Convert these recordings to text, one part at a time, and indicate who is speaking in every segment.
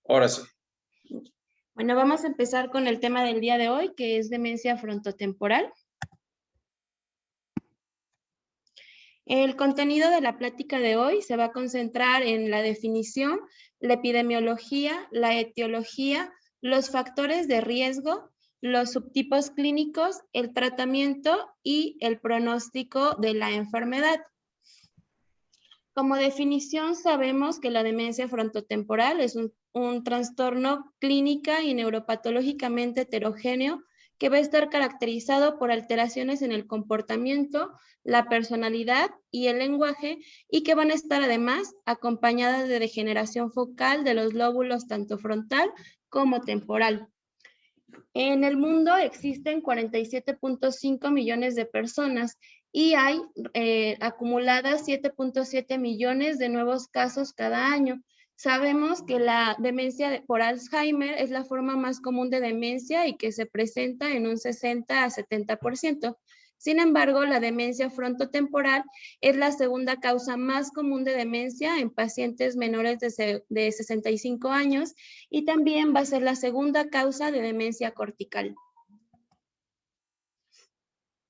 Speaker 1: Ahora sí.
Speaker 2: Bueno, vamos a empezar con el tema del día de hoy, que es demencia frontotemporal. El contenido de la plática de hoy se va a concentrar en la definición, la epidemiología, la etiología, los factores de riesgo, los subtipos clínicos, el tratamiento y el pronóstico de la enfermedad. Como definición, sabemos que la demencia frontotemporal es un trastorno clínica y neuropatológicamente heterogéneo que va a estar caracterizado por alteraciones en el comportamiento, la personalidad y el lenguaje, y que van a estar además acompañadas de degeneración focal de los lóbulos tanto frontal como temporal. En el mundo existen 47.5 millones de personas y hay acumuladas 7.7 millones de nuevos casos cada año. Sabemos que la demencia por Alzheimer es la forma más común de demencia y que se presenta en un 60 a 70%. Sin embargo, la demencia frontotemporal es la segunda causa más común de demencia en pacientes menores de 65 años y también va a ser la segunda causa de demencia cortical.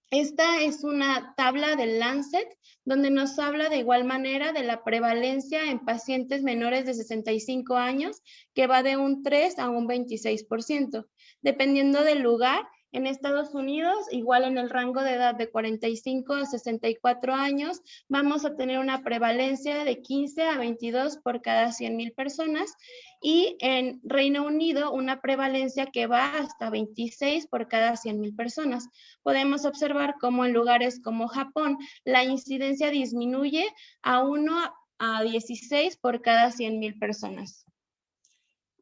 Speaker 2: Esta es una tabla del Lancet donde nos habla de igual manera de la prevalencia en pacientes menores de 65 años, que va de un 3 a un 26%. Dependiendo del lugar, en Estados Unidos, igual en el rango de edad de 45 a 64 años, vamos a tener una prevalencia de 15 a 22 por cada 100,000 personas, y en Reino Unido una prevalencia que va hasta 26 por cada 100,000 personas. Podemos observar cómo en lugares como Japón la incidencia disminuye a 1 a 16 por cada 100,000 personas.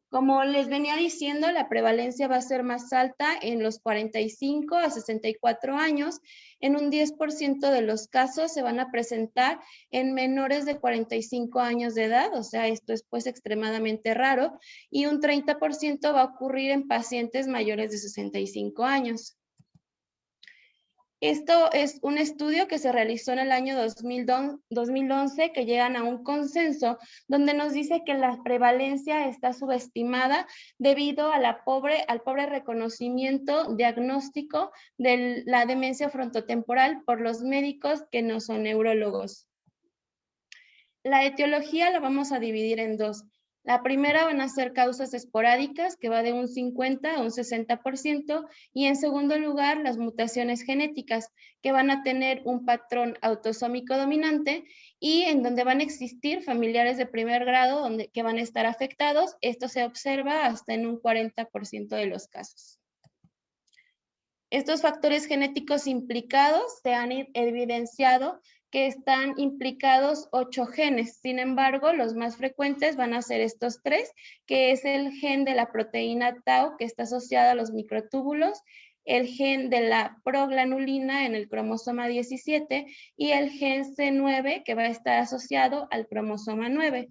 Speaker 2: Como les venía diciendo, la prevalencia va a ser más alta en los 45 a 64 años. En un 10% de los casos se van a presentar en menores de 45 años de edad, o sea, esto es pues extremadamente raro, y un 30% va a ocurrir en pacientes mayores de 65 años. Esto es un estudio que se realizó en el año 2011, que llegan a un consenso donde nos dice que la prevalencia está subestimada debido a al pobre reconocimiento diagnóstico de la demencia frontotemporal por los médicos que no son neurólogos. La etiología la vamos a dividir en dos. La primera van a ser causas esporádicas, que va de un 50 a un 60%, y en segundo lugar, las mutaciones genéticas, que van a tener un patrón autosómico dominante y en donde van a existir familiares de primer grado que van a estar afectados. Esto se observa hasta en un 40% de los casos. Estos factores genéticos implicados se han evidenciado que están implicados 8 genes. Sin embargo, los más frecuentes van a ser estos 3, que es el gen de la proteína tau, que está asociada a los microtúbulos, el gen de la progranulina en el cromosoma 17 y el gen C9, que va a estar asociado al cromosoma 9.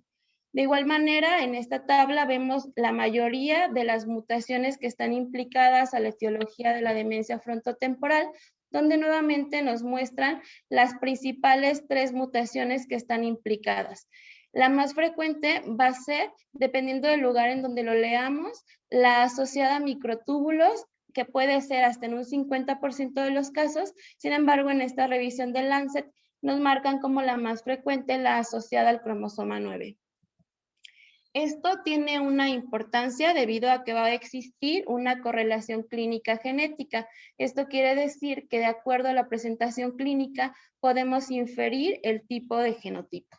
Speaker 2: De igual manera, en esta tabla vemos la mayoría de las mutaciones que están implicadas a la etiología de la demencia frontotemporal, donde nuevamente nos muestran las principales 3 mutaciones que están implicadas. La más frecuente va a ser, dependiendo del lugar en donde lo leamos, la asociada a microtúbulos, que puede ser hasta en un 50% de los casos. Sin embargo, en esta revisión del Lancet nos marcan como la más frecuente la asociada al cromosoma 9. Esto tiene una importancia debido a que va a existir una correlación clínica genética. Esto quiere decir que de acuerdo a la presentación clínica podemos inferir el tipo de genotipo.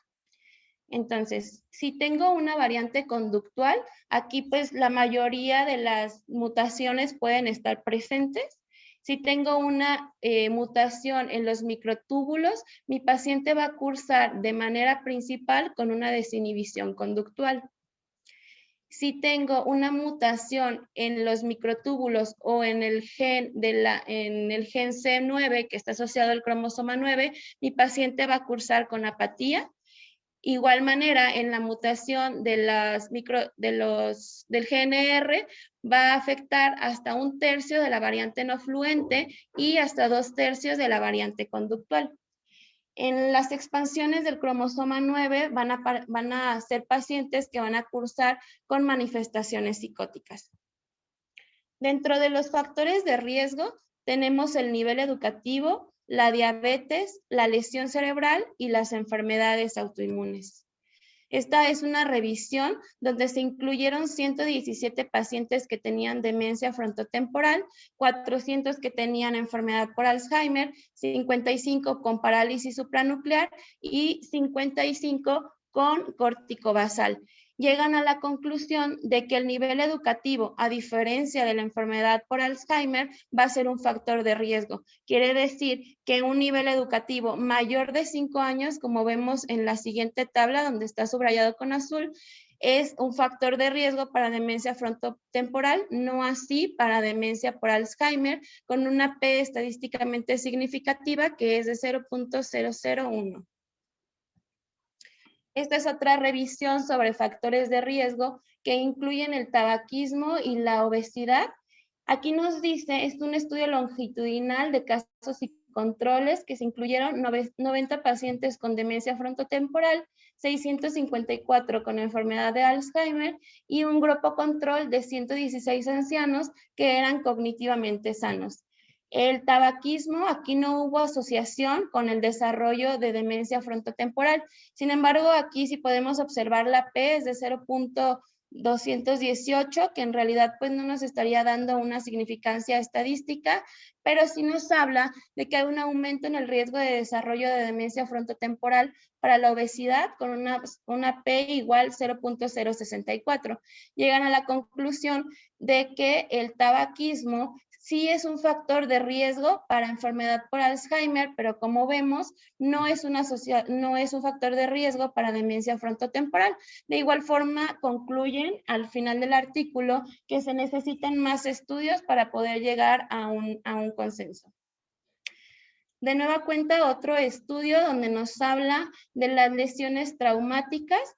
Speaker 2: Entonces, si tengo una variante conductual, aquí pues la mayoría de las mutaciones pueden estar presentes. Si tengo una mutación en los microtúbulos, mi paciente va a cursar de manera principal con una desinhibición conductual. Si tengo una mutación en los microtúbulos o en el gen C9, que está asociado al cromosoma 9, mi paciente va a cursar con apatía. Igual manera, en la mutación del GNR va a afectar hasta un tercio de la variante no fluente y hasta 2/3 de la variante conductual. En las expansiones del cromosoma 9 van a ser pacientes que van a cursar con manifestaciones psicóticas. Dentro de los factores de riesgo tenemos el nivel educativo, la diabetes, la lesión cerebral y las enfermedades autoinmunes. Esta es una revisión donde se incluyeron 117 pacientes que tenían demencia frontotemporal, 400 que tenían enfermedad por Alzheimer, 55 con parálisis supranuclear y 55 con córtico basal. Llegan a la conclusión de que el nivel educativo, a diferencia de la enfermedad por Alzheimer, va a ser un factor de riesgo. Quiere decir que un nivel educativo mayor de 5 años, como vemos en la siguiente tabla donde está subrayado con azul, es un factor de riesgo para demencia frontotemporal, no así para demencia por Alzheimer, con una P estadísticamente significativa que es de 0.001. Esta es otra revisión sobre factores de riesgo que incluyen el tabaquismo y la obesidad. Aquí nos dice, es un estudio longitudinal de casos y controles que se incluyeron 90 pacientes con demencia frontotemporal, 654 con enfermedad de Alzheimer y un grupo control de 116 ancianos que eran cognitivamente sanos. El tabaquismo, aquí no hubo asociación con el desarrollo de demencia frontotemporal. Sin embargo, aquí sí podemos observar la P es de 0.218, que en realidad pues no nos estaría dando una significancia estadística, pero sí nos habla de que hay un aumento en el riesgo de desarrollo de demencia frontotemporal para la obesidad con una P igual 0.064. Llegan a la conclusión de que el tabaquismo sí es un factor de riesgo para enfermedad por Alzheimer, pero como vemos, no es un factor de riesgo para demencia frontotemporal. De igual forma, concluyen al final del artículo que se necesitan más estudios para poder llegar a un consenso. De nueva cuenta, otro estudio donde nos habla de las lesiones traumáticas.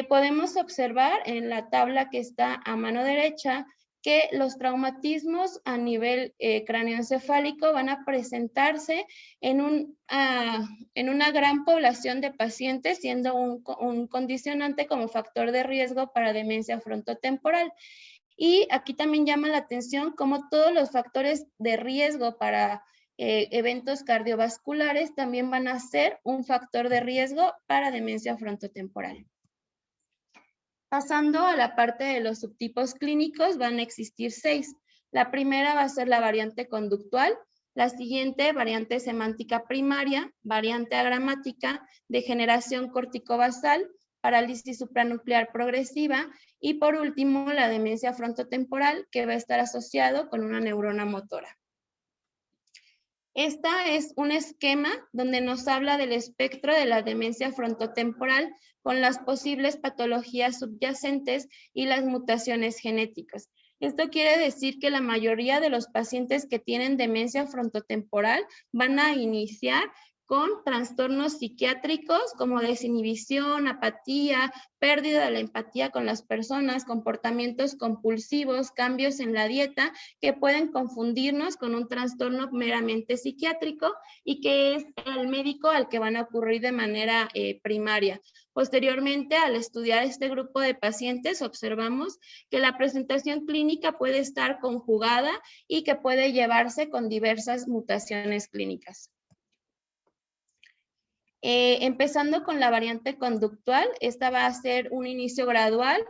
Speaker 2: Podemos observar en la tabla que está a mano derecha que los traumatismos a nivel cráneoencefálico van a presentarse en una gran población de pacientes, siendo un condicionante como factor de riesgo para demencia frontotemporal. Y aquí también llama la atención cómo todos los factores de riesgo para eventos cardiovasculares también van a ser un factor de riesgo para demencia frontotemporal. Pasando a la parte de los subtipos clínicos, van a existir 6. La primera va a ser la variante conductual, la siguiente, variante semántica primaria, variante agramática, degeneración corticobasal, parálisis supranuclear progresiva y por último, la demencia frontotemporal, que va a estar asociado con una neurona motora. Esta es un esquema donde nos habla del espectro de la demencia frontotemporal con las posibles patologías subyacentes y las mutaciones genéticas. Esto quiere decir que la mayoría de los pacientes que tienen demencia frontotemporal van a iniciar con trastornos psiquiátricos como desinhibición, apatía, pérdida de la empatía con las personas, comportamientos compulsivos, cambios en la dieta que pueden confundirnos con un trastorno meramente psiquiátrico y que es el médico al que van a ocurrir de manera primaria. Posteriormente, al estudiar este grupo de pacientes, observamos que la presentación clínica puede estar conjugada y que puede llevarse con diversas mutaciones clínicas. Empezando con la variante conductual, esta va a ser un inicio gradual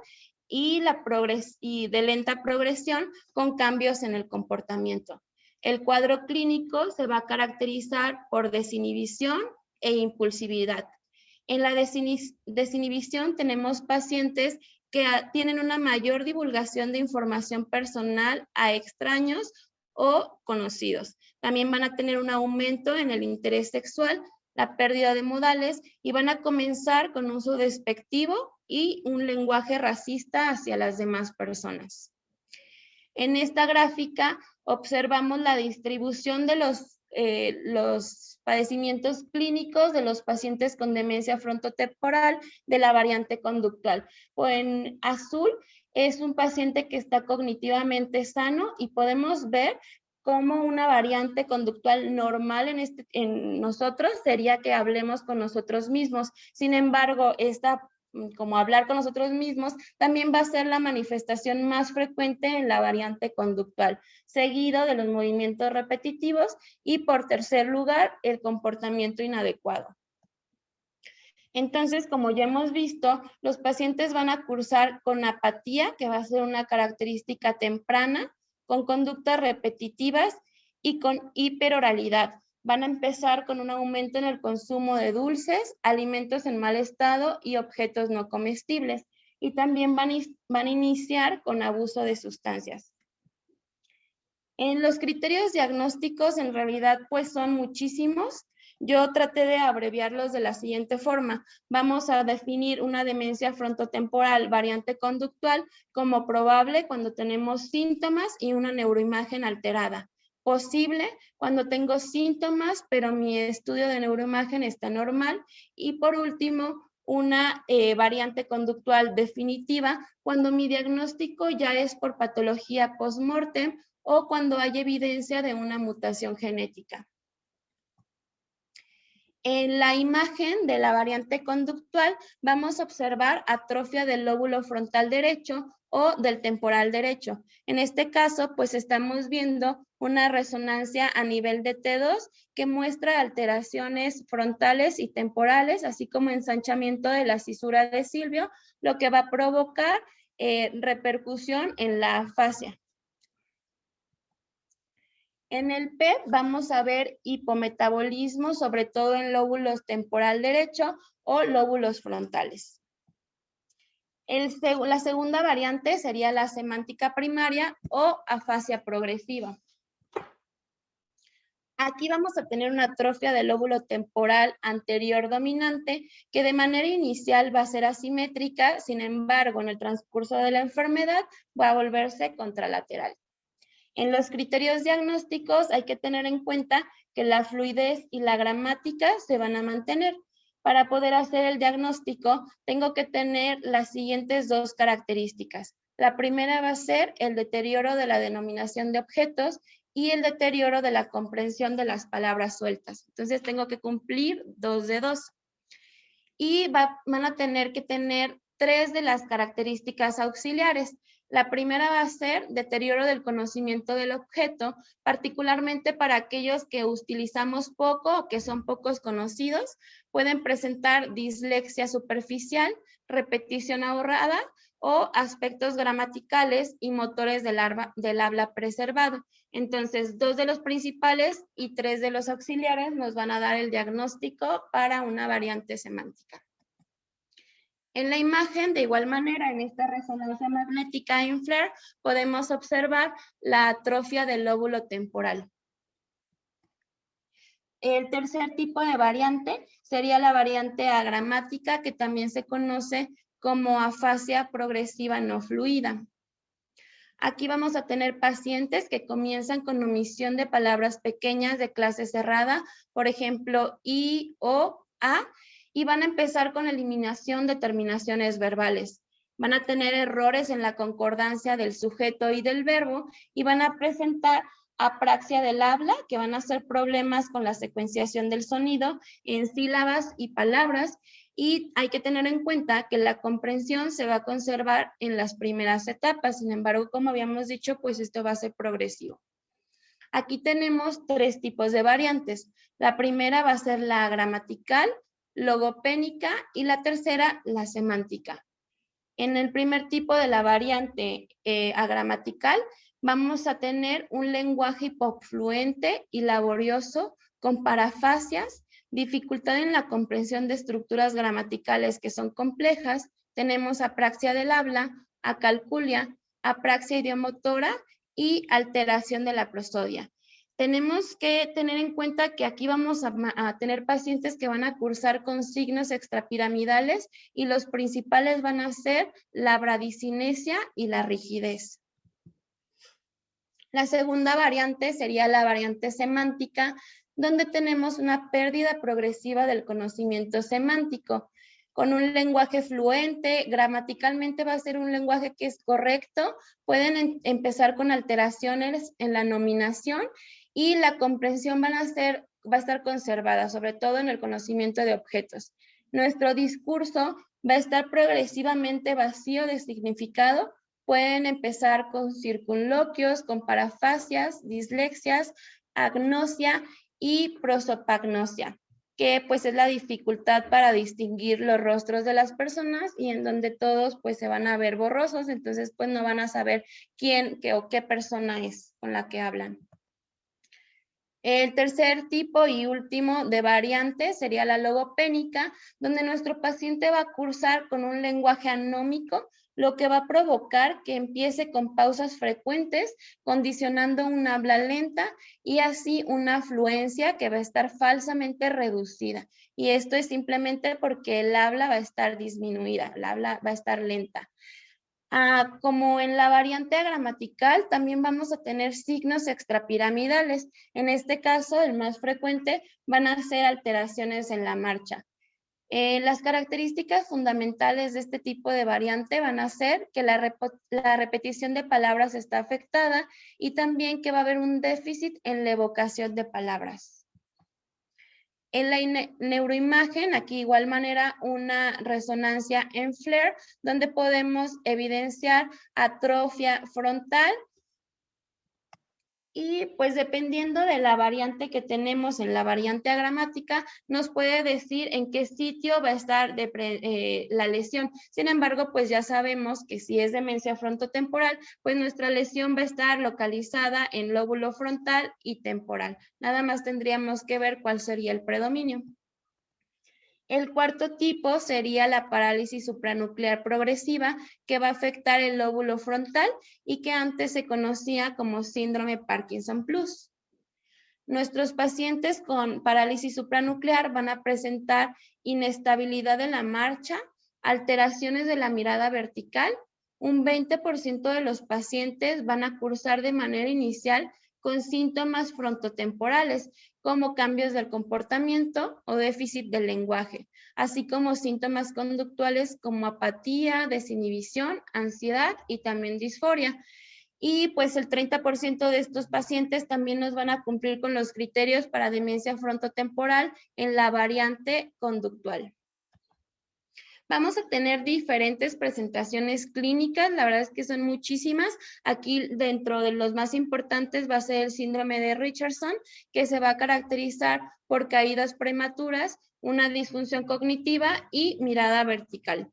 Speaker 2: y de lenta progresión con cambios en el comportamiento. El cuadro clínico se va a caracterizar por desinhibición e impulsividad. En la desinhibición tenemos pacientes que tienen una mayor divulgación de información personal a extraños o conocidos. También van a tener un aumento en el interés sexual, la pérdida de modales y van a comenzar con uso despectivo y un lenguaje racista hacia las demás personas. En esta gráfica observamos la distribución de los padecimientos clínicos de los pacientes con demencia frontotemporal de la variante conductual. En azul es un paciente que está cognitivamente sano y podemos ver como una variante conductual normal en nosotros sería que hablemos con nosotros mismos. Sin embargo, como hablar con nosotros mismos, también va a ser la manifestación más frecuente en la variante conductual, seguido de los movimientos repetitivos y por tercer lugar, el comportamiento inadecuado. Entonces, como ya hemos visto, los pacientes van a cursar con apatía, que va a ser una característica temprana, con conductas repetitivas y con hiperoralidad. Van a empezar con un aumento en el consumo de dulces, alimentos en mal estado y objetos no comestibles. Y también van a iniciar con abuso de sustancias. En los criterios diagnósticos, en realidad, pues son muchísimos. Yo traté de abreviarlos de la siguiente forma. Vamos a definir una demencia frontotemporal variante conductual como probable cuando tenemos síntomas y una neuroimagen alterada. Posible cuando tengo síntomas, pero mi estudio de neuroimagen está normal. Y por último, una variante conductual definitiva cuando mi diagnóstico ya es por patología post-mortem o cuando hay evidencia de una mutación genética. En la imagen de la variante conductual vamos a observar atrofia del lóbulo frontal derecho o del temporal derecho. En este caso, pues estamos viendo una resonancia a nivel de T2 que muestra alteraciones frontales y temporales, así como ensanchamiento de la cisura de Silvio, lo que va a provocar repercusión en la fascia. En el PET vamos a ver hipometabolismo, sobre todo en lóbulos temporal derecho o lóbulos frontales. La segunda variante sería la semántica primaria o afasia progresiva. Aquí vamos a tener una atrofia del lóbulo temporal anterior dominante que de manera inicial va a ser asimétrica, sin embargo, en el transcurso de la enfermedad va a volverse contralateral. En los criterios diagnósticos hay que tener en cuenta que la fluidez y la gramática se van a mantener. Para poder hacer el diagnóstico, tengo que tener las siguientes dos características. La primera va a ser el deterioro de la denominación de objetos y el deterioro de la comprensión de las palabras sueltas. Entonces, tengo que cumplir 2 de 2. Y van a tener que tener 3 de las características auxiliares. La primera va a ser deterioro del conocimiento del objeto, particularmente para aquellos que utilizamos poco o que son pocos conocidos. Pueden presentar dislexia superficial, repetición ahorrada o aspectos gramaticales y motores del habla preservado. Entonces, 2 de los principales y 3 de los auxiliares nos van a dar el diagnóstico para una variante semántica. En la imagen, de igual manera, en esta resonancia magnética en FLAIR, podemos observar la atrofia del lóbulo temporal. El tercer tipo de variante sería la variante agramática, que también se conoce como afasia progresiva no fluida. Aquí vamos a tener pacientes que comienzan con omisión de palabras pequeñas de clase cerrada, por ejemplo, I, O, A, y van a empezar con eliminación de terminaciones verbales. Van a tener errores en la concordancia del sujeto y del verbo y van a presentar apraxia del habla, que van a ser problemas con la secuenciación del sonido en sílabas y palabras, y hay que tener en cuenta que la comprensión se va a conservar en las primeras etapas. Sin embargo, como habíamos dicho, pues esto va a ser progresivo. Aquí tenemos 3 tipos de variantes. La primera va a ser la gramatical, logopénica y la tercera, la semántica. En el primer tipo de la variante agramatical, vamos a tener un lenguaje hipofluente y laborioso con parafasias, dificultad en la comprensión de estructuras gramaticales que son complejas. Tenemos apraxia del habla, acalculia, apraxia idiomotora y alteración de la prosodia. Tenemos que tener en cuenta que aquí vamos a tener pacientes que van a cursar con signos extrapiramidales y los principales van a ser la bradicinesia y la rigidez. La segunda variante sería la variante semántica, donde tenemos una pérdida progresiva del conocimiento semántico. con un lenguaje fluente, gramaticalmente va a ser un lenguaje que es correcto, pueden empezar con alteraciones en la nominación y la comprensión va a estar conservada, sobre todo en el conocimiento de objetos. Nuestro discurso va a estar progresivamente vacío de significado. Pueden empezar con circunloquios, con parafasias, dislexias, agnosia y prosopagnosia, que pues es la dificultad para distinguir los rostros de las personas y en donde todos pues se van a ver borrosos, entonces pues no van a saber quién o qué persona es con la que hablan. El tercer tipo y último de variante sería la logopénica, donde nuestro paciente va a cursar con un lenguaje anómico, lo que va a provocar que empiece con pausas frecuentes, condicionando una habla lenta y así una afluencia que va a estar falsamente reducida. Y esto es simplemente porque el habla va a estar disminuida, el habla va a estar lenta. Como en la variante gramatical, también vamos a tener signos extrapiramidales. En este caso, el más frecuente van a ser alteraciones en la marcha. Las características fundamentales de este tipo de variante van a ser que la repetición de palabras está afectada y también que va a haber un déficit en la evocación de palabras. En la neuroimagen, aquí igual manera una resonancia en FLAIR, donde podemos evidenciar atrofia frontal y pues dependiendo de la variante que tenemos en la variante agramática, nos puede decir en qué sitio va a estar la lesión. Sin embargo, pues ya sabemos que si es demencia frontotemporal, pues nuestra lesión va a estar localizada en lóbulo frontal y temporal. Nada más tendríamos que ver cuál sería el predominio. El cuarto tipo sería la parálisis supranuclear progresiva, que va a afectar el lóbulo frontal y que antes se conocía como síndrome Parkinson Plus. Nuestros pacientes con parálisis supranuclear van a presentar inestabilidad en la marcha, alteraciones de la mirada vertical. Un 20% de los pacientes van a cursar de manera inicial con síntomas frontotemporales, como cambios del comportamiento o déficit del lenguaje, así como síntomas conductuales como apatía, desinhibición, ansiedad y también disforia. Y pues el 30% de estos pacientes también nos van a cumplir con los criterios para demencia frontotemporal en la variante conductual. Vamos a tener diferentes presentaciones clínicas, la verdad es que son muchísimas. Aquí dentro de los más importantes va a ser el síndrome de Richardson, que se va a caracterizar por caídas prematuras, una disfunción cognitiva y mirada vertical.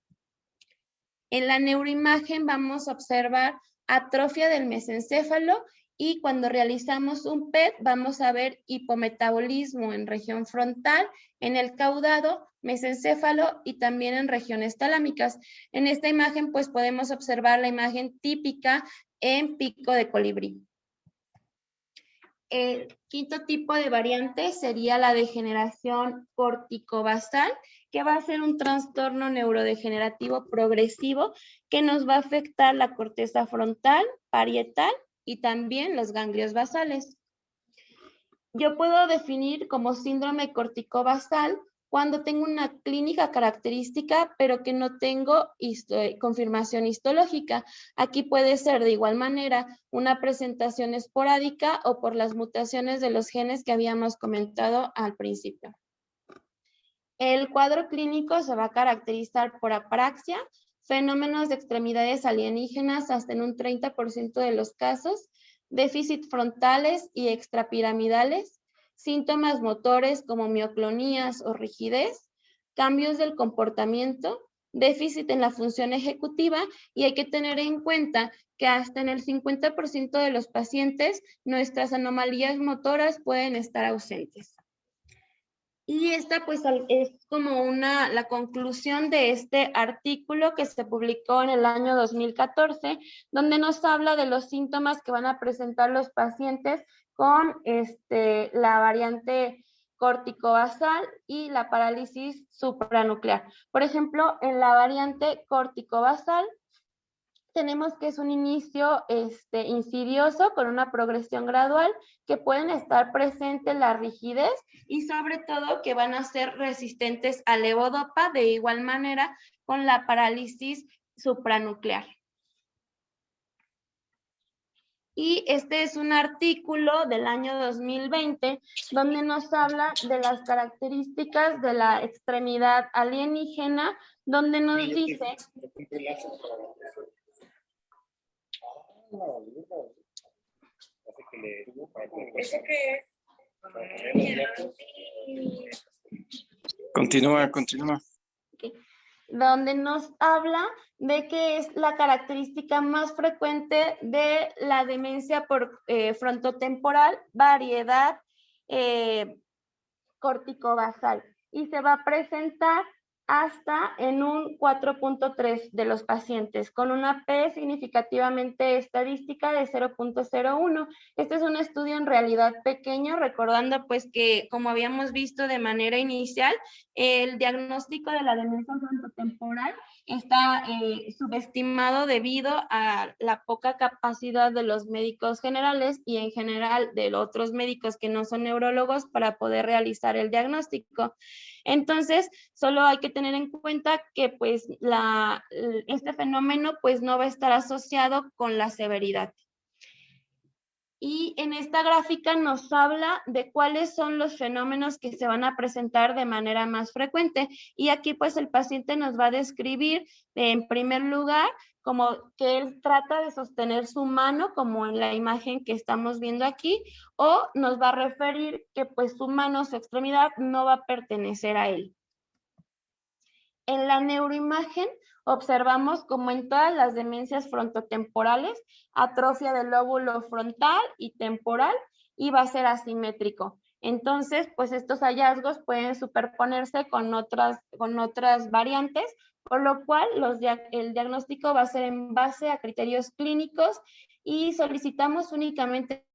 Speaker 2: En la neuroimagen vamos a observar atrofia del mesencéfalo y cuando realizamos un PET vamos a ver hipometabolismo en región frontal, en el caudado, mesencéfalo y también en regiones talámicas. En esta imagen pues podemos observar la imagen típica en pico de colibrí. El quinto tipo de variante sería la degeneración corticobasal, que va a ser un trastorno neurodegenerativo progresivo que nos va a afectar la corteza frontal, parietal y también los ganglios basales. Yo puedo definir como síndrome corticobasal cuando tengo una clínica característica, pero que no tengo confirmación histológica. Aquí puede ser de igual manera una presentación esporádica o por las mutaciones de los genes que habíamos comentado al principio. El cuadro clínico se va a caracterizar por apraxia, fenómenos de extremidades alienígenas hasta en un 30% de los casos, déficit frontales y extrapiramidales, síntomas motores como mioclonías o rigidez, cambios del comportamiento, déficit en la función ejecutiva y hay que tener en cuenta que hasta en el 50% de los pacientes nuestras anomalías motoras pueden estar ausentes. Y esta pues es como la conclusión de este artículo que se publicó en el año 2014, donde nos habla de los síntomas que van a presentar los pacientes con la variante corticobasal y la parálisis supranuclear. Por ejemplo, en la variante corticobasal tenemos que es un inicio insidioso con una progresión gradual, que pueden estar presentes la rigidez y sobre todo que van a ser resistentes al levodopa, de igual manera con la parálisis supranuclear. Y este es un artículo del año 2020 donde nos habla de las características de la extremidad alienígena, donde nos dice...
Speaker 1: Continúa.
Speaker 2: Okay. Donde nos habla de que es la característica más frecuente de la demencia por frontotemporal, variedad corticobasal, y se va a presentar hasta en un 4.3 de los pacientes, con una P significativamente estadística de 0.01. Este es un estudio en realidad pequeño, recordando pues que, como habíamos visto de manera inicial, el diagnóstico de la demencia frontotemporal está subestimado debido a la poca capacidad de los médicos generales y en general de los otros médicos que no son neurólogos para poder realizar el diagnóstico. Entonces, solo hay que tener en cuenta que pues este fenómeno pues no va a estar asociado con la severidad. Y en esta gráfica nos habla de cuáles son los fenómenos que se van a presentar de manera más frecuente. Y aquí pues el paciente nos va a describir en primer lugar como que él trata de sostener su mano, como en la imagen que estamos viendo aquí, o nos va a referir que pues su mano, su extremidad, no va a pertenecer a él. En la neuroimagen observamos, como en todas las demencias frontotemporales, atrofia del lóbulo frontal y temporal, y va a ser asimétrico. Entonces, pues estos hallazgos pueden superponerse con otras variantes, por lo cual el diagnóstico va a ser en base a criterios clínicos y solicitamos únicamente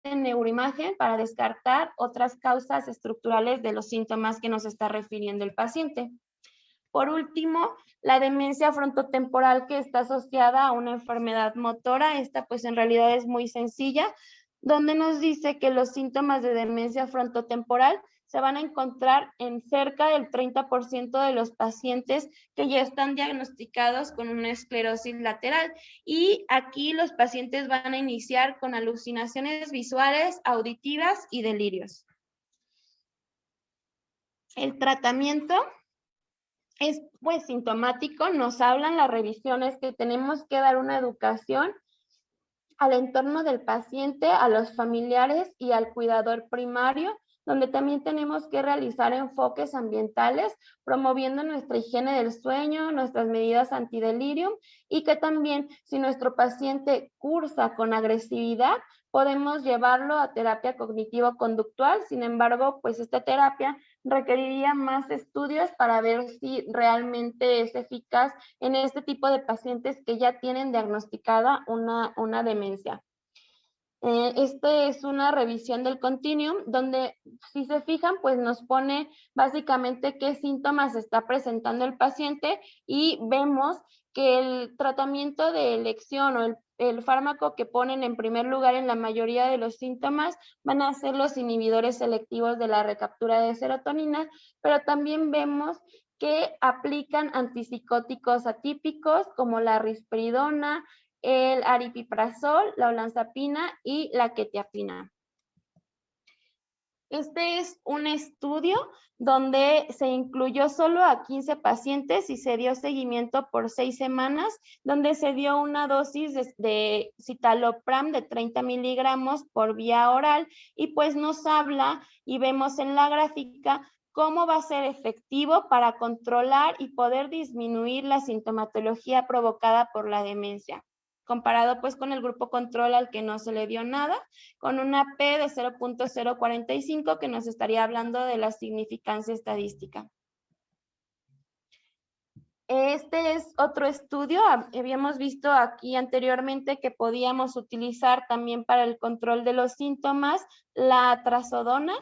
Speaker 2: neuroimagen para descartar otras causas estructurales de los síntomas que nos está refiriendo el paciente. Por último, la demencia frontotemporal, que está asociada a una enfermedad motora. Esta pues en realidad es muy sencilla, donde nos dice que los síntomas de demencia frontotemporal se van a encontrar en cerca del 30% de los pacientes que ya están diagnosticados con una esclerosis lateral. Y aquí los pacientes van a iniciar con alucinaciones visuales, auditivas y delirios. El tratamiento es pues sintomático, nos hablan las revisiones que tenemos que dar una educación al entorno del paciente, a los familiares y al cuidador primario, donde también tenemos que realizar enfoques ambientales, promoviendo nuestra higiene del sueño, nuestras medidas antidelirium, y que también si nuestro paciente cursa con agresividad, podemos llevarlo a terapia cognitivo-conductual. Sin embargo, pues esta terapia requeriría más estudios para ver si realmente es eficaz en este tipo de pacientes que ya tienen diagnosticada una demencia. Este es una revisión del continuum donde, si se fijan, pues nos pone básicamente qué síntomas está presentando el paciente, y vemos que el tratamiento de elección o el fármaco que ponen en primer lugar en la mayoría de los síntomas van a ser los inhibidores selectivos de la recaptura de serotonina, pero también vemos que aplican antipsicóticos atípicos como la risperidona, el aripiprazol, la olanzapina y la quetiapina. Este es un estudio donde se incluyó solo a 15 pacientes y se dio seguimiento por 6 semanas, donde se dio una dosis de citalopram de 30 miligramos por vía oral, y pues nos habla y vemos en la gráfica cómo va a ser efectivo para controlar y poder disminuir la sintomatología provocada por la demencia, comparado pues con el grupo control al que no se le dio nada, con una P de 0.045 que nos estaría hablando de la significancia estadística. Este es otro estudio. Habíamos visto aquí anteriormente que podíamos utilizar también para el control de los síntomas la trazodona.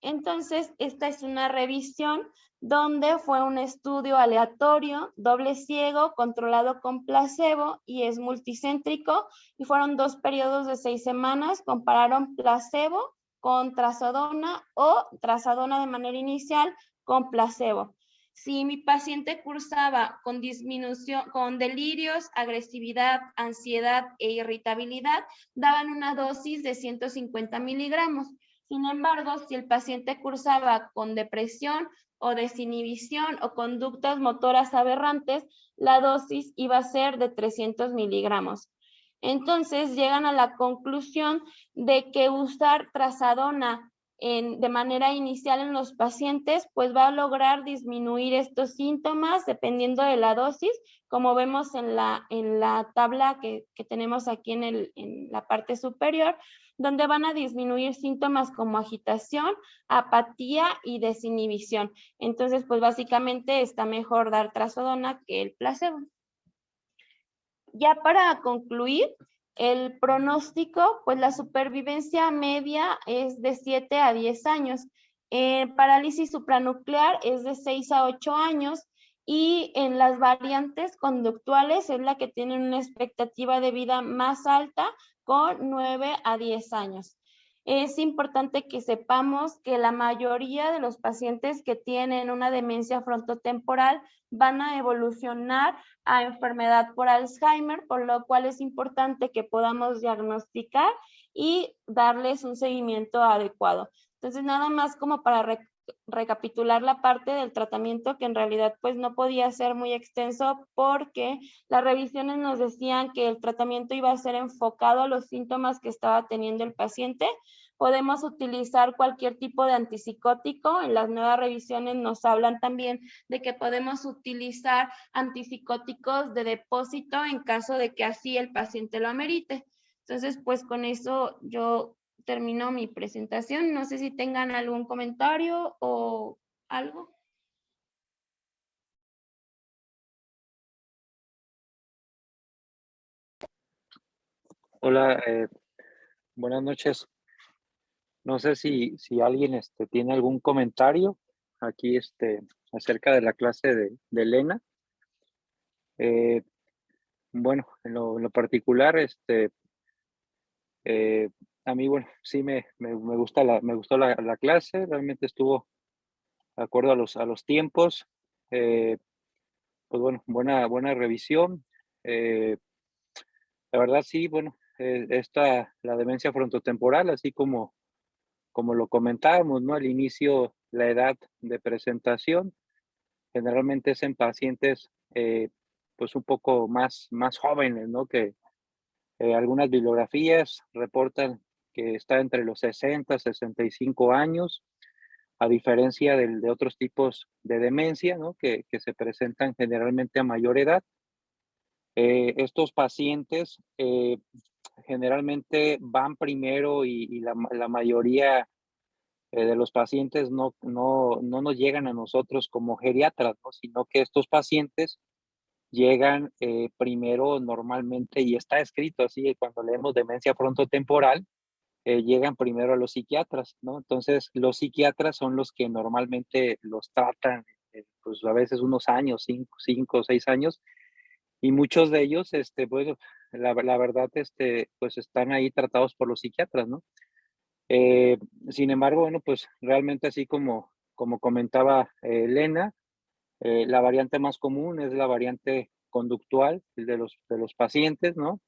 Speaker 2: Entonces, esta es una revisión donde fue un estudio aleatorio, doble ciego, controlado con placebo y es multicéntrico, y fueron 2 periodos de 6 semanas, compararon placebo con trazodona o trazodona de manera inicial con placebo. Si mi paciente cursaba con disminución, con delirios, agresividad, ansiedad e irritabilidad, daban una dosis de 150 miligramos. Sin embargo, si el paciente cursaba con depresión o desinhibición o conductas motoras aberrantes, la dosis iba a ser de 300 miligramos. Entonces llegan a la conclusión de que usar trazadona de manera inicial en los pacientes, pues va a lograr disminuir estos síntomas dependiendo de la dosis, como vemos en la tabla que tenemos aquí en la parte superior, donde van a disminuir síntomas como agitación, apatía y desinhibición. Entonces, pues básicamente está mejor dar trazodona que el placebo. Ya para concluir, el pronóstico, pues la supervivencia media es de 7 a 10 años. Parálisis supranuclear es de 6 a 8 años y en las variantes conductuales es la que tiene una expectativa de vida más alta con 9 a 10 años. Es importante que sepamos que la mayoría de los pacientes que tienen una demencia frontotemporal van a evolucionar a enfermedad por Alzheimer, por lo cual es importante que podamos diagnosticar y darles un seguimiento adecuado. Entonces, nada más como para recapitular la parte del tratamiento, que en realidad pues no podía ser muy extenso porque las revisiones nos decían que el tratamiento iba a ser enfocado a los síntomas que estaba teniendo el paciente. Podemos utilizar cualquier tipo de antipsicótico. En las nuevas revisiones nos hablan también de que podemos utilizar antipsicóticos de depósito en caso de que así el paciente lo amerite. Entonces, pues con eso yo termino mi presentación. No sé si tengan algún comentario o algo.
Speaker 1: Hola, buenas noches. No sé si alguien tiene algún comentario aquí acerca de la clase de Elena. Eh, bueno, en lo particular, a mí, bueno, sí me gustó la clase, realmente estuvo de acuerdo a los tiempos. Eh, pues bueno, buena revisión. Eh, la verdad sí, bueno, la demencia frontotemporal, así como lo comentábamos, ¿no? Al inicio, la edad de presentación generalmente es en pacientes, pues un poco más jóvenes, ¿no? Que algunas bibliografías reportan que está entre los 60, 65 años, a diferencia de otros tipos de demencia, ¿no? Que se presentan generalmente a mayor edad. Estos pacientes generalmente van primero y la mayoría de los pacientes no nos llegan a nosotros como geriatras, ¿no? Sino que estos pacientes llegan primero normalmente, y está escrito así, cuando leemos demencia frontotemporal, llegan primero a los psiquiatras, ¿no? Entonces, los psiquiatras son los que normalmente los tratan, pues a veces unos años, 5 o 6 años, y muchos de ellos, bueno, la verdad, pues están ahí tratados por los psiquiatras, ¿no? Eh, Sin embargo, bueno, pues realmente así como comentaba Elena, la variante más común es la variante conductual de los pacientes, ¿no?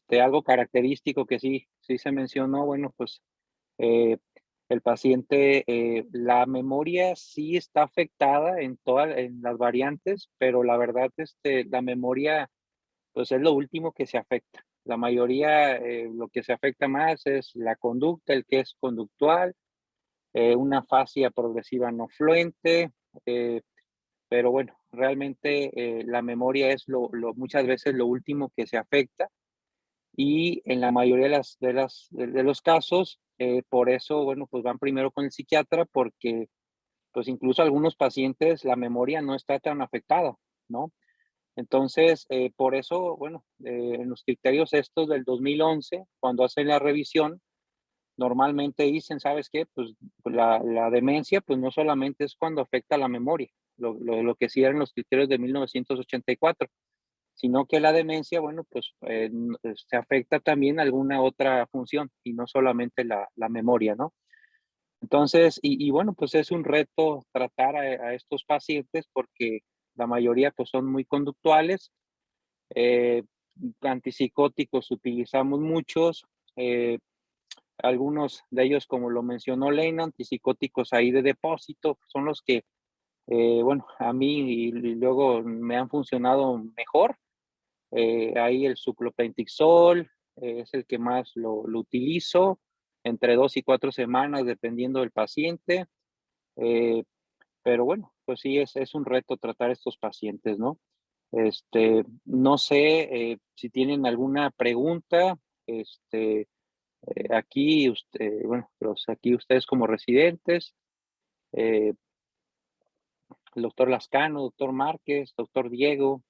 Speaker 1: Algo característico que sí se mencionó, bueno, pues eh, el paciente, la memoria sí está afectada en las variantes, pero la verdad, la memoria pues es lo último que se afecta. La mayoría, lo que se afecta más es la conducta, el que es conductual, una fascia progresiva no fluente, pero bueno, realmente la memoria es muchas veces lo último que se afecta, y en la mayoría de los casos, por eso, bueno, pues van primero con el psiquiatra porque pues incluso algunos pacientes la memoria no está tan afectada, ¿no? Entonces, por eso, bueno, en los criterios estos del 2011, cuando hacen la revisión, normalmente dicen, ¿sabes qué? Pues la demencia, pues no solamente es cuando afecta la memoria, lo que sí eran los criterios de 1984, sino que la demencia, bueno, pues se afecta también alguna otra función y no solamente la memoria, ¿no? Entonces, bueno, pues es un reto tratar a estos pacientes porque la mayoría pues son muy conductuales, eh, antipsicóticos utilizamos muchos, eh, algunos de ellos, como lo mencionó Lena, antipsicóticos ahí de depósito, son los que, bueno, a mí y luego me han funcionado mejor. Ahí el suclopentixol es el que más lo utilizo, entre 2 y 4 semanas, dependiendo del paciente. Eh, pero bueno, pues sí, es un reto tratar estos pacientes, ¿no? No sé si tienen alguna pregunta. Aquí, bueno, aquí ustedes como residentes, eh, el doctor Lascano, doctor Márquez, doctor Diego.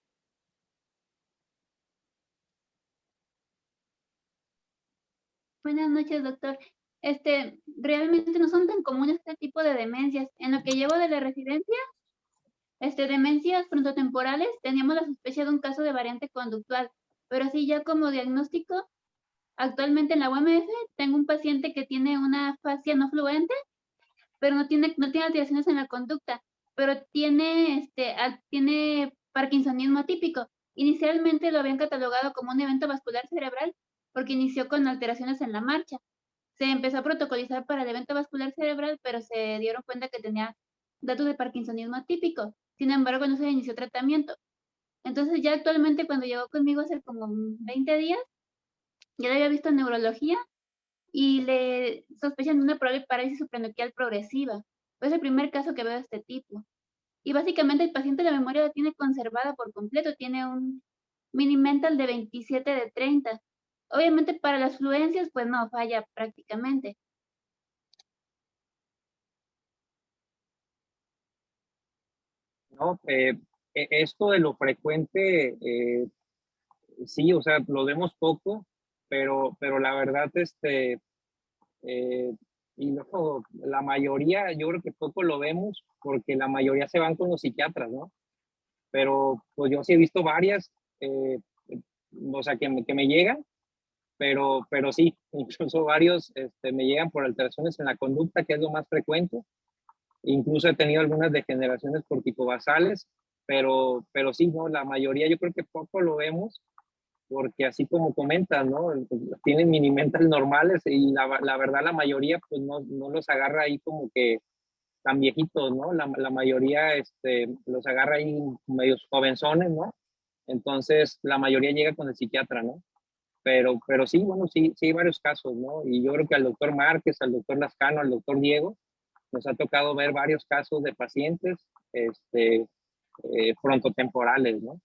Speaker 3: Buenas noches, doctor. Realmente no son tan comunes este tipo de demencias. En lo que llevo de la residencia, demencias frontotemporales, teníamos la sospecha de un caso de variante conductual, pero así ya como diagnóstico, actualmente en la UMF tengo un paciente que tiene una afasia no fluente, pero no tiene alteraciones en la conducta, pero tiene parkinsonismo atípico. Inicialmente lo habían catalogado como un evento vascular cerebral porque inició con alteraciones en la marcha. Se empezó a protocolizar para el evento vascular cerebral, pero se dieron cuenta que tenía datos de parkinsonismo atípico. Sin embargo, no se inició tratamiento. Entonces, ya actualmente, cuando llegó conmigo hace como 20 días, ya le había visto en neurología y le sospechan de una probable parálisis supranuclear progresiva. Es el primer caso que veo de este tipo. Y básicamente el paciente la memoria la tiene conservada por completo, tiene un mini mental de 27 de 30. Obviamente para las fluencias, pues no, falla prácticamente.
Speaker 1: No, esto de lo frecuente, sí, o sea, lo vemos poco, pero la verdad, eh, y luego la mayoría, yo creo que poco lo vemos porque la mayoría se van con los psiquiatras, ¿no? Pero pues yo sí he visto varias, o sea, que me llegan, pero sí, incluso varios me llegan por alteraciones en la conducta, que es lo más frecuente. Incluso he tenido algunas degeneraciones corticobasales, pero sí, ¿no? La mayoría yo creo que poco lo vemos porque así como comentas, ¿no? Tienen mini-mental normales y la verdad la mayoría pues no los agarra ahí como que tan viejitos, ¿no? La mayoría los agarra ahí medios jovenzones, ¿no? Entonces la mayoría llega con el psiquiatra, ¿no? Pero sí, bueno, sí hay varios casos, ¿no? Y yo creo que al doctor Márquez, al doctor Lascano, al doctor Diego, nos ha tocado ver varios casos de pacientes frontotemporales, ¿no?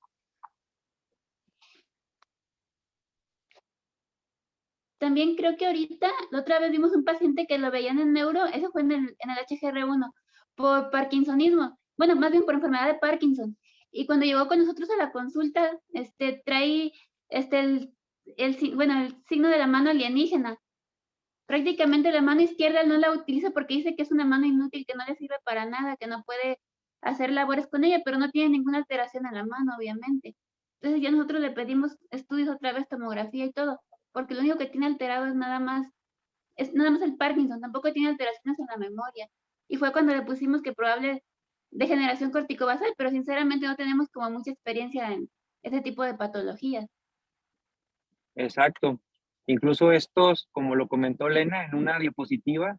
Speaker 3: También creo que ahorita, la otra vez vimos un paciente que lo veían en neuro, eso fue en el HGR1, por parkinsonismo, bueno, más bien por enfermedad de Parkinson. Y cuando llegó con nosotros a la consulta, trae el signo de la mano alienígena. Prácticamente la mano izquierda no la utiliza porque dice que es una mano inútil, que no le sirve para nada, que no puede hacer labores con ella, pero no tiene ninguna alteración en la mano, obviamente. Entonces ya nosotros le pedimos estudios otra vez, tomografía y todo, porque lo único que tiene alterado es nada más el Parkinson, tampoco tiene alteraciones en la memoria. Y fue cuando le pusimos que probable degeneración corticobasal, pero sinceramente no tenemos como mucha experiencia en ese tipo de patologías.
Speaker 1: Exacto. Incluso estos, como lo comentó Lena en una diapositiva,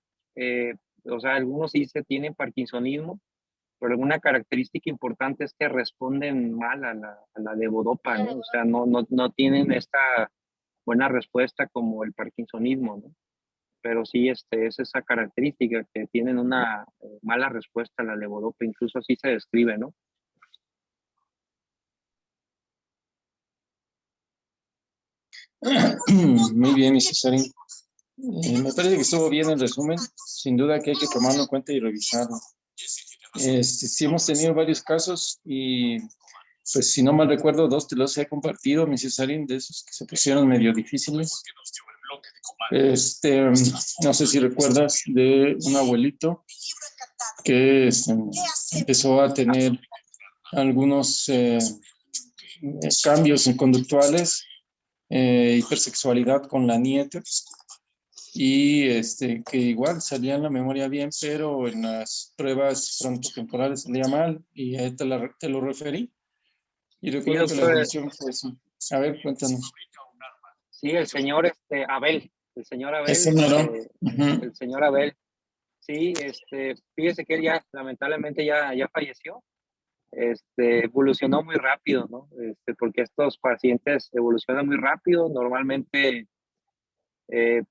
Speaker 1: o sea, algunos sí se tienen parkinsonismo, pero alguna característica importante es que responden mal a la levodopa, ¿no? O sea, no tienen esta buena respuesta como el parkinsonismo, ¿no? Pero sí es esa característica, que tienen una mala respuesta a la levodopa, incluso así se describe, ¿no?
Speaker 4: Muy bien, mi Cesarín. Me parece que estuvo bien el resumen. Sin duda que hay que tomarlo en cuenta y revisarlo. Sí hemos tenido varios casos y, pues, si no mal recuerdo, 2 te los he compartido, mi Cesarín, de esos que se pusieron medio difíciles. No sé si recuerdas de un abuelito que empezó a tener algunos cambios conductuales, hipersexualidad con la nieta, y que igual salía en la memoria bien, pero en las pruebas frontotemporales salía mal, y te lo referí. Y
Speaker 1: Sí,
Speaker 4: recuerdo que la
Speaker 1: doctor,
Speaker 4: evolución fue eso. A ver, cuéntanos.
Speaker 1: sí, el señor Abel, el señor Abel,
Speaker 4: Ese mero.
Speaker 1: el señor Abel, sí, fíjese que él ya, lamentablemente ya falleció. Evolucionó muy rápido, ¿no? Porque estos pacientes evolucionan muy rápido, normalmente,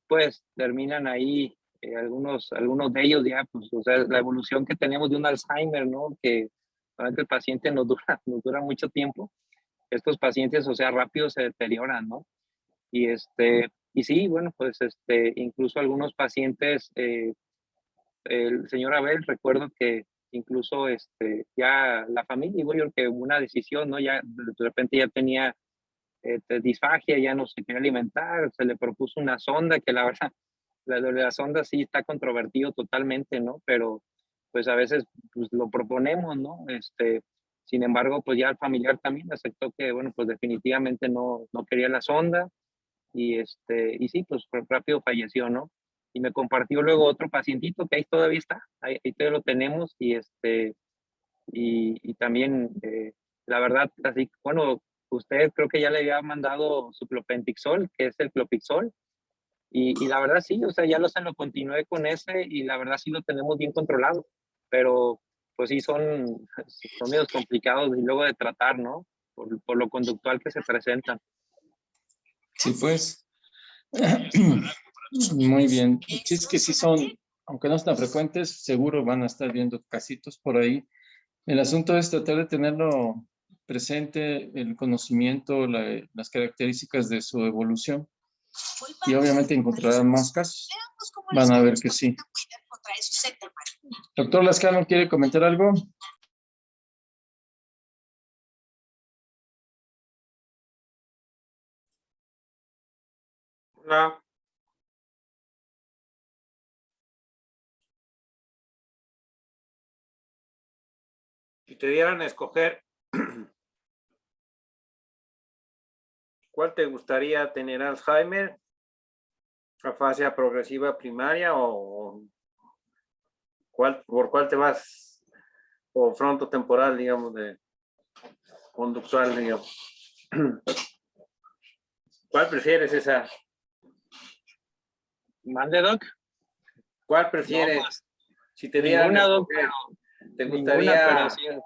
Speaker 1: pues, terminan ahí, algunos de ellos ya, pues, o sea, la evolución que tenemos de un Alzheimer, ¿no? Que normalmente el paciente nos dura mucho tiempo. Estos pacientes, o sea, rápido se deterioran, ¿no? Y sí, bueno, pues, incluso algunos pacientes, el señor Abel, recuerdo que incluso ya la familia, digo yo que una decisión, ¿no? Ya de repente ya tenía disfagia, ya no se quería alimentar, se le propuso una sonda, que la verdad, la sonda sí está controvertido totalmente, ¿no? Pero pues a veces pues, lo proponemos, ¿no? Sin embargo, pues ya el familiar también aceptó que, bueno, pues definitivamente no quería la sonda y sí, pues rápido falleció, ¿no? Y me compartió luego otro pacientito que ahí todavía está, ahí todavía lo tenemos y también, la verdad, así, bueno, usted creo que ya le había mandado su clopentixol, que es el clopixol, y la verdad sí, o sea, se lo continué con ese y la verdad sí lo tenemos bien controlado, pero pues sí son medios complicados y luego de tratar, ¿no? Por lo conductual que se presentan.
Speaker 4: Sí, pues. Muy bien. Sí, es que sí son, aunque no están frecuentes, seguro van a estar viendo casitos por ahí. El asunto es tratar de tenerlo presente, el conocimiento, las características de su evolución. Y obviamente encontrarán más casos. Van a ver que sí. Doctor Lascano, ¿quiere comentar algo?
Speaker 5: Hola. Si te dieran a escoger, ¿cuál te gustaría tener, Alzheimer, afasia progresiva primaria o por cuál te vas, o frontotemporal, digamos, de conductual, digamos? ¿Cuál prefieres esa?
Speaker 1: ¿Mande, Doc?
Speaker 5: ¿Cuál prefieres?
Speaker 1: No, pues,
Speaker 5: Si te dieran a
Speaker 1: ninguna, Doc,
Speaker 5: escoger, ¿te
Speaker 1: ninguna, pero
Speaker 5: gustaría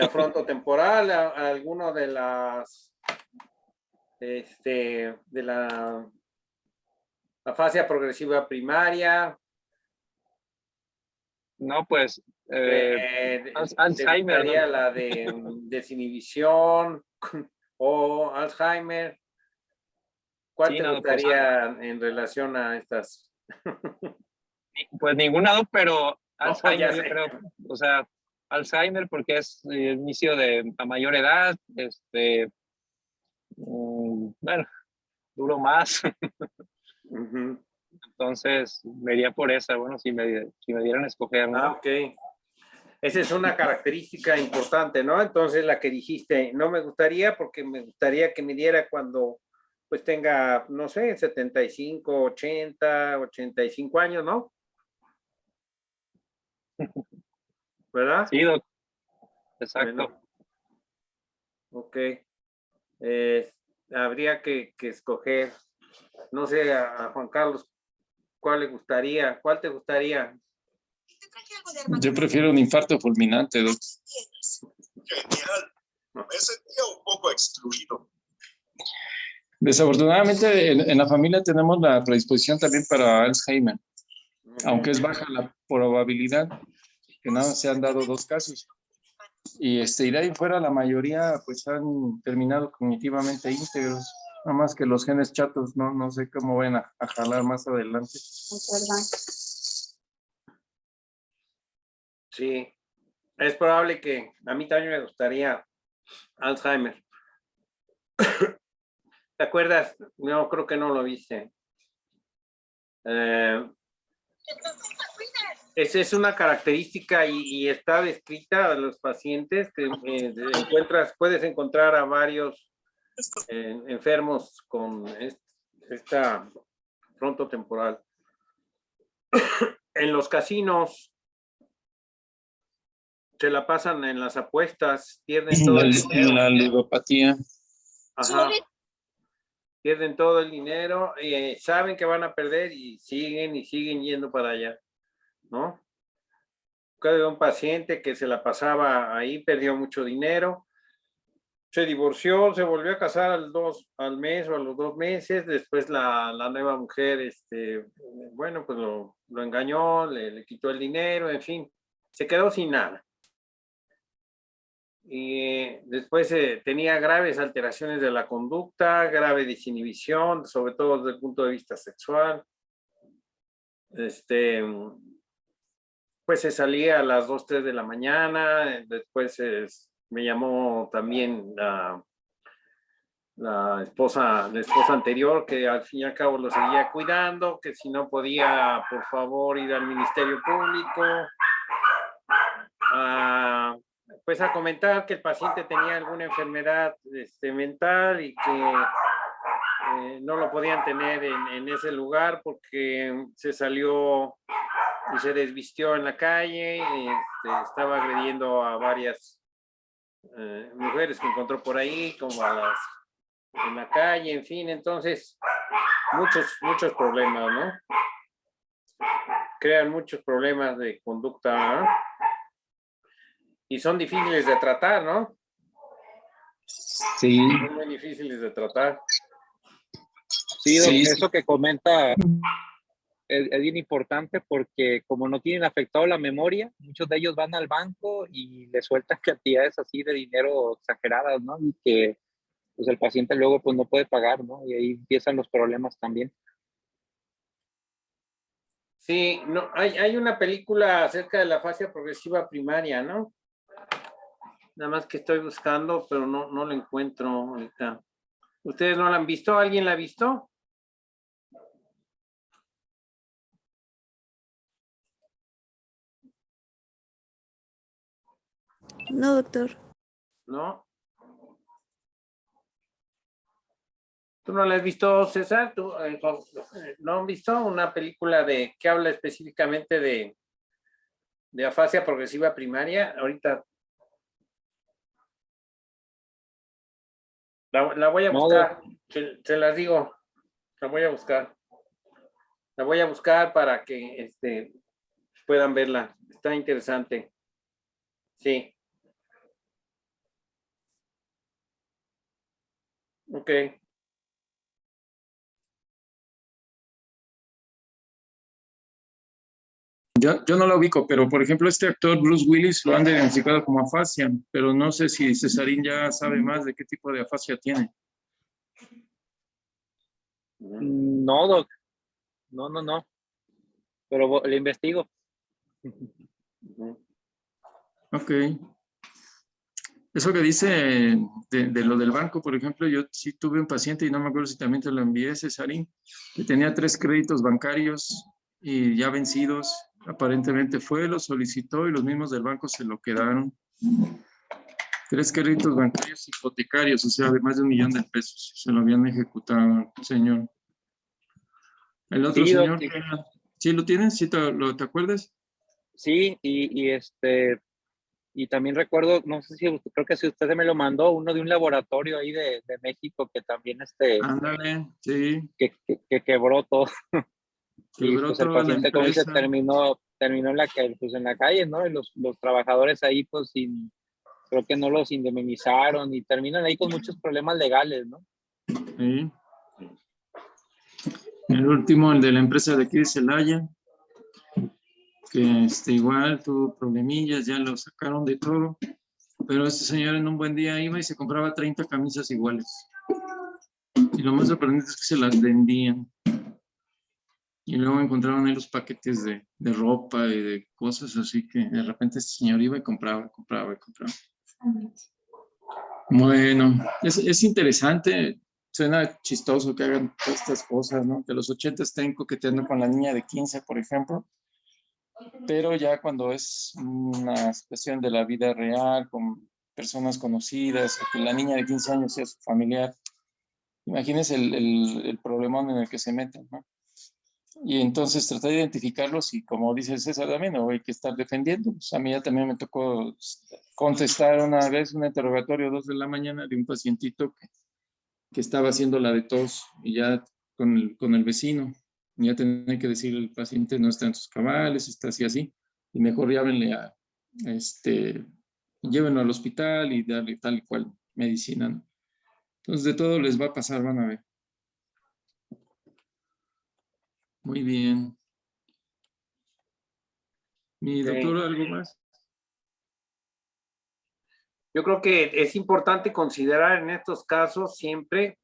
Speaker 1: sí.
Speaker 5: frontotemporal, alguno de las, de la afasia progresiva primaria?
Speaker 1: No, pues,
Speaker 5: ¿Te
Speaker 1: Alzheimer,
Speaker 5: gustaría
Speaker 1: Doc.
Speaker 5: la de desinhibición o Alzheimer? ¿Cuál
Speaker 1: Sí,
Speaker 5: te
Speaker 1: no, pues,
Speaker 5: gustaría en relación a estas?
Speaker 1: pues ninguna, Doc, pero
Speaker 5: No, ya
Speaker 1: Alzheimer, yo
Speaker 5: sé.
Speaker 1: creo, o sea, Alzheimer porque es el inicio de a mayor edad, bueno, duro más,
Speaker 5: Ujú.
Speaker 1: entonces me iría por esa, bueno, si me dieran a escoger, ¿no?
Speaker 5: Ok. Esa es una característica importante, ¿no? Entonces la que dijiste, no me gustaría porque me gustaría que me diera cuando pues tenga, no sé, 75, 80, 85 años, ¿no? ¿Verdad?
Speaker 1: Sí, Doc,
Speaker 5: Bueno,
Speaker 1: exacto.
Speaker 5: ok. Habría que escoger, no sé, a Juan Carlos, ¿cuál le gustaría? ¿Cuál te gustaría?
Speaker 4: Yo prefiero un infarto fulminante, Doc.
Speaker 6: Me sentía un poco excluido.
Speaker 4: Desafortunadamente, en la familia tenemos la predisposición también para Alzheimer, aunque es baja la probabilidad, que nada se han dado 2 casos. Y de ahí fuera la mayoría pues han terminado cognitivamente íntegros, nada más que los genes chatos no sé cómo van a jalar más adelante.
Speaker 5: Sí, es probable que a mí también me gustaría Alzheimer. ¿Te acuerdas? No, creo que no lo viste. Esa es una característica y está descrita a los pacientes que puedes encontrar a varios enfermos con esta frontotemporal. En los casinos se la pasan en las apuestas, pierden todo el dinero.
Speaker 4: La ludopatía.
Speaker 5: Ajá. Pierden todo el dinero, saben que van a perder y siguen yendo para allá, ¿no? Cada un paciente que se la pasaba ahí perdió mucho dinero, se divorció, se volvió a casar al mes o a los 2 meses, después la nueva mujer, bueno, pues lo engañó, le quitó el dinero, en fin, se quedó sin nada. Y después tenía graves alteraciones de la conducta, grave desinhibición, sobre todo desde el punto de vista sexual. Pues se salía a las 2, 3 de la mañana, después me llamó también la esposa anterior, que al fin y al cabo lo seguía cuidando, que si no podía, por favor, ir al Ministerio Público, pues a comentar que el paciente tenía alguna enfermedad mental y que no lo podían tener en ese lugar porque se salió y se desvistió en la calle, estaba agrediendo a varias mujeres que encontró por ahí, como en la calle, en fin, entonces muchos problemas, ¿no? Crean muchos problemas de conducta, ¿no? Y son difíciles de tratar, ¿no?
Speaker 4: Sí.
Speaker 5: Son muy difíciles de tratar.
Speaker 1: Sí, eso que comenta es bien importante porque como no tienen afectado la memoria, muchos de ellos van al banco y les sueltan cantidades así de dinero exageradas, ¿no? Y que pues el paciente luego pues no puede pagar, ¿no? Y ahí empiezan los problemas también.
Speaker 5: Sí, no, hay una película acerca de la afasia progresiva primaria, ¿no? Nada más que estoy buscando, pero no la encuentro ahorita. ¿Ustedes no la han visto? ¿Alguien la ha visto?
Speaker 7: No, doctor.
Speaker 5: ¿No? ¿Tú no la has visto, César? ¿Tú no han visto una película que habla específicamente de afasia progresiva primaria? Ahorita la voy a buscar, se las digo, la voy a buscar. La voy a buscar para que puedan verla. Está interesante. Sí. Ok.
Speaker 4: Yo no lo ubico, pero por ejemplo este actor Bruce Willis lo han diagnosticado como afasia, pero no sé si Cesarín ya sabe más de qué tipo de afasia tiene.
Speaker 1: No, doc. No. Pero le investigo.
Speaker 4: Ok. Eso que dice de lo del banco, por ejemplo, yo sí tuve un paciente y no me acuerdo si también te lo envié, Cesarín, que tenía 3 créditos bancarios y ya vencidos. Aparentemente lo solicitó y los mismos del banco se lo quedaron. 3 créditos bancarios hipotecarios, o sea, de más de $1,000,000 se lo habían ejecutado, señor. El otro
Speaker 1: Sí,
Speaker 4: señor, ¿sí lo tienes? ¿Sí te acuerdas?
Speaker 1: Sí, y también recuerdo, no sé si creo que si usted me lo mandó, uno de un laboratorio ahí de México que también
Speaker 4: Ándale, sí.
Speaker 1: que quebró todo. Y
Speaker 4: Quebró
Speaker 1: pues el
Speaker 4: toda la
Speaker 1: paciente, como dice,
Speaker 4: empresa.
Speaker 1: terminó en la calle, ¿no? Y los trabajadores ahí, pues creo que no los indemnizaron y terminan ahí con muchos problemas legales, ¿no?
Speaker 4: Sí. El último, el de la empresa de aquí de Celaya, que igual tuvo problemillas, ya lo sacaron de todo, pero este señor en un buen día iba y se compraba 30 camisas iguales. Y lo más sorprendente es que se las vendían. Y luego encontraron ahí los paquetes de ropa y de cosas, así que de repente este señor iba y compraba. Bueno, es interesante. suena chistoso que hagan todas estas cosas, ¿no? Que a los 80 estén coqueteando con la niña de 15, por ejemplo. Pero ya cuando es una situación de la vida real, con personas conocidas, o que la niña de 15 años sea su familiar, imagínense el problemón en el que se meten, ¿no? Y entonces tratar de identificarlos y como dice César también, no hay que estar defendiendo. Pues a mí ya también me tocó contestar una vez un interrogatorio 2 de la mañana de un pacientito que estaba haciendo la de tos y ya con el vecino. Ya tenía que decir el paciente no está en sus cabales, está así, así. Y mejor llámenle llévenlo al hospital y darle tal y cual medicina, ¿no? Entonces de todo les va a pasar, van a ver. Muy bien. Mi doctor, ¿algo más?
Speaker 5: Yo creo que es importante considerar en estos casos siempre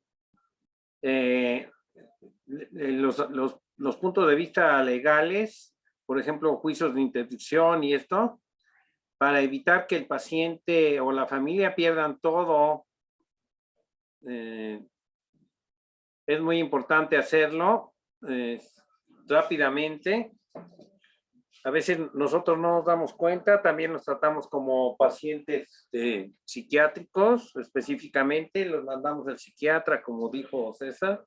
Speaker 5: los puntos de vista legales, por ejemplo, juicios de interdicción y esto, para evitar que el paciente o la familia pierdan todo. Es muy importante hacerlo rápidamente. A veces nosotros no nos damos cuenta, también los tratamos como pacientes psiquiátricos, específicamente, los mandamos al psiquiatra, como dijo César.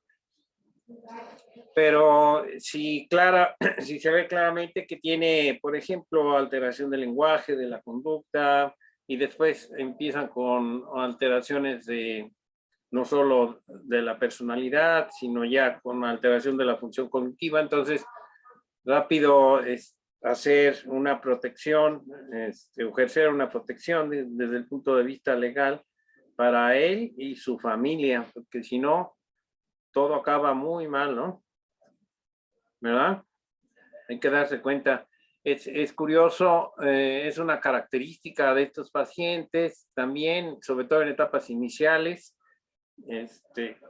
Speaker 5: Pero si se ve claramente que tiene, por ejemplo, alteración del lenguaje, de la conducta, y después empiezan con alteraciones no solo de la personalidad, sino ya con alteración de la función cognitiva, entonces rápido hacer una protección, ejercer una protección desde el punto de vista legal para él y su familia, porque si no, todo acaba muy mal, ¿no? ¿Verdad? Hay que darse cuenta. Es curioso, es una característica de estos pacientes también, sobre todo en etapas iniciales,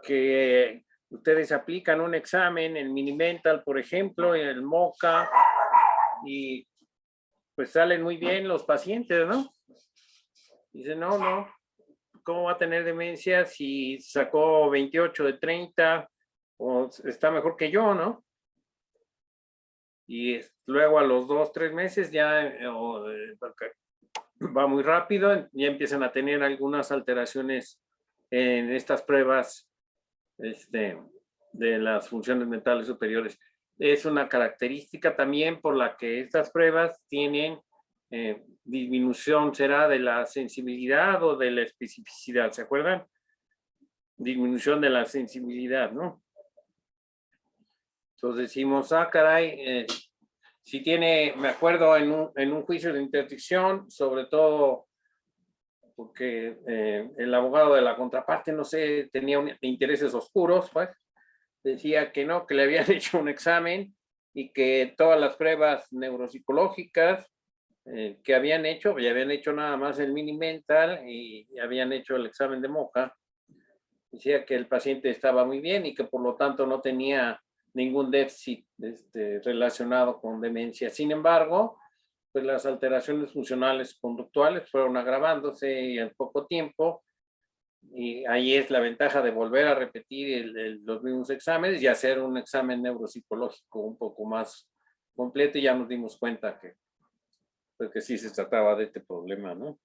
Speaker 5: que ustedes aplican un examen, el Mini-Mental, por ejemplo, en el MOCA, y pues salen muy bien los pacientes, ¿no? Dicen, no, ¿cómo va a tener demencia si sacó 28 de 30 o está mejor que yo, ¿no? Y luego a los 2, 3 meses ya va muy rápido, ya empiezan a tener algunas alteraciones en estas pruebas de las funciones mentales superiores. Es una característica también por la que estas pruebas tienen disminución, será de la sensibilidad o de la especificidad, ¿se acuerdan? Disminución de la sensibilidad, ¿no? Entonces decimos, caray, si tiene, me acuerdo en un juicio de interdicción, sobre todo porque el abogado de la contraparte, no sé, tenía intereses oscuros, pues, decía que no, que le habían hecho un examen y que todas las pruebas neuropsicológicas que habían hecho, ya habían hecho nada más el Mini-Mental y habían hecho el examen de MOCA, decía que el paciente estaba muy bien y que por lo tanto no tenía ningún déficit relacionado con demencia. Sin embargo, pues las alteraciones funcionales conductuales fueron agravándose y en poco tiempo, y ahí es la ventaja de volver a repetir los mismos exámenes y hacer un examen neuropsicológico un poco más completo, y ya nos dimos cuenta pues que sí se trataba de este problema, ¿no?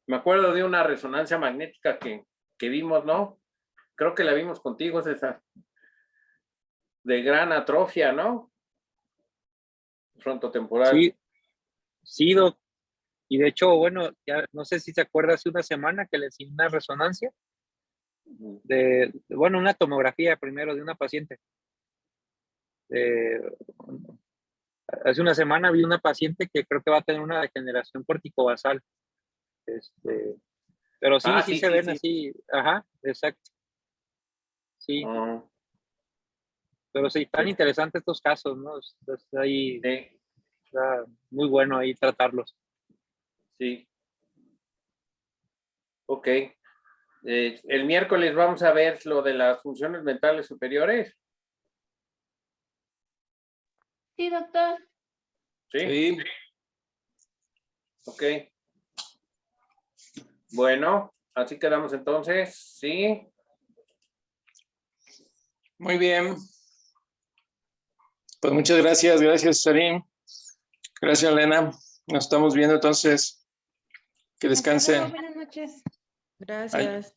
Speaker 5: Me acuerdo de una resonancia magnética que vimos, ¿no? Creo que la vimos contigo, César, de gran atrofia, ¿no? Frontotemporal.
Speaker 1: Sí, Doc. Y de hecho, bueno, ya no sé si se acuerda, hace una semana que le hice una resonancia bueno, una tomografía primero de una paciente. Hace una semana vi una paciente que creo que va a tener una degeneración corticobasal. Pero sí, sí se ven así. Ajá, exacto. Sí. Pero sí, tan interesantes estos casos, ¿no? Entonces, ahí está muy bueno ahí tratarlos.
Speaker 5: Sí. Ok. El miércoles vamos a ver lo de las funciones mentales superiores.
Speaker 3: Sí, doctor.
Speaker 5: Sí. Ok. Bueno, así quedamos entonces. Sí.
Speaker 4: Muy bien. Pues muchas gracias, Sarim. Gracias, Elena. Nos estamos viendo entonces. Que
Speaker 2: Hasta luego,
Speaker 4: descansen.
Speaker 2: buenas noches.
Speaker 7: Gracias.